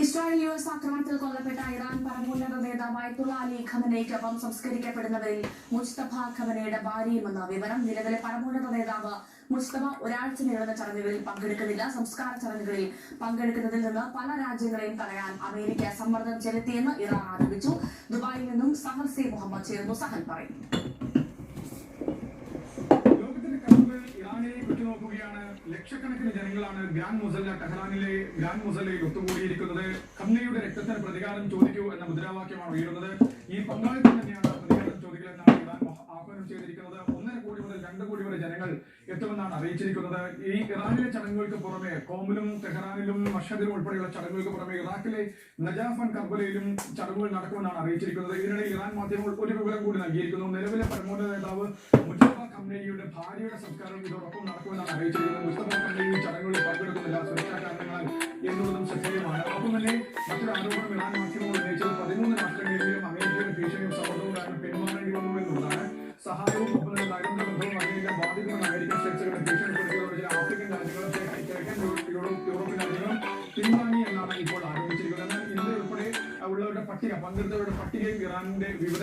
Israel US ആക്രമണത്തിൽ കൊല്ലപ്പെട്ട Iran പരമോന്നത നേതാവ് അയത്തുള്ള അലി ഖമനേയ്ക്കൊപ്പം സംസ്കരിക്കപ്പെടുന്നവരിൽ മുസ്തഫ ഖമനയുടെ ഭാര്യയുമെന്ന വിവരം. നിലവിലെ പരമോന്നത നേതാവ് മുസ്തഫ ഒരാഴ്ച നീളുന്ന ചടങ്ങുകളിൽ പങ്കെടുക്കുന്നില്ല. സംസ്കാര ചടങ്ങുകളിൽ പങ്കെടുക്കുന്നതിൽ നിന്ന് പല രാജ്യങ്ങളെയും തടയാൻ അമേരിക്ക സമ്മർദ്ദം ചെലുത്തിയെന്ന് ഇറാൻ ആരോപിച്ചു. ദുബായിൽ നിന്നും സഹൽ സി മുഹമ്മദ് ചേർന്നു. സഹൽ പറയും. നോക്കുകയാണ്. ലക്ഷക്കണക്കിന് ജനങ്ങളാണ് ഗ്രാൻഡ് മുസല്ല ടെഹ്റാനിലെ ഗ്രാൻഡ് മുസല്ലയിൽ ഒത്തുകൂടിയിരിക്കുന്നത്. ഖംനയുടെ രക്തത്തിന് പ്രതികാരം ചോദിക്കൂ എന്ന മുദ്രാവാക്യമാണ് ഉയരുന്നത്. ഈ പങ്കാളിത്തം തന്നെയാണ് പ്രതികാരം ചോദിക്കലെന്നാണ് ഇറാൻ ആഹ്വാനം ചെയ്തിരിക്കുന്നത്. 1.5 കോടി മുതൽ 2 കോടി വരെ ജനങ്ങൾ എത്തുമെന്നാണ് അറിയിച്ചിരിക്കുന്നത്. ഈ ഇറാനിലെ ചടങ്ങുകൾക്ക് പുറമെ കോമിലും ടെഹ്റാനിലും മഷദിലും ഉൾപ്പെടെയുള്ള ചടങ്ങുകൾക്ക് പുറമെ ഇറാഖിലെ നജാഫ് കർബലയിലും ചടങ്ങുകൾ നടക്കുമെന്നാണ് അറിയിച്ചിരിക്കുന്നത്. ഇതിനിടെ ഇറാൻ മാധ്യമങ്ങൾ ഒരു വിവരം കൂടി നൽകിയിരിക്കുന്നു. നിലവിലെ പരമോന്നത നേതാവ് മുസ്തഫ ഖമനയുടെ ഭാര്യയുടെ സംസ്കാരം ഇതോടൊപ്പം നടക്കുമെന്നാണ് അറിയിച്ചിരിക്കുന്നത്. മുസ്തഫ ഖമനയും ചടങ്ങുകളിൽ പങ്കെടുക്കുന്നില്ല സുരക്ഷാ കാരണങ്ങളാൽ എന്നുള്ളതും ശ്രദ്ധേയമാണ്. ഒപ്പം തന്നെ മറ്റൊരു ആരോപണം ഇറാൻ മാധ്യമങ്ങൾ ഉന്നയിച്ചത് 13 രാഷ്ട്രങ്ങളിലും അമേരിക്കയുടെ ഭീഷണിയും സമ്മർദ്ദവും കാരണം പിന്മാറേണ്ടി വന്നു എന്നുള്ളതാണ്. സഹായവും ഒപ്പം തന്നെ നയതന്ത്ര ബന്ധവും അമേരിക്ക ബാധിക്കുമെന്ന് അമേരിക്കൻ സ്റ്റേറ്റ്സുകളെ ഭീഷണിപ്പെടുത്തിയതോടെ ചില ആഫ്രിക്കൻ രാജ്യങ്ങളും കിഴക്കൻ യൂറോപ്യൻ രാജ്യങ്ങളും പിൻവാങ്ങി എന്നാണ് ഇപ്പോൾ ആരോപിച്ചിരിക്കുന്നത്. ഇന്ത്യ ഉൾപ്പെടെ ഉള്ളവരുടെ പട്ടിക പങ്കെടുത്തവരുടെ പട്ടികയും ഇറാനിന്റെ വിവിധ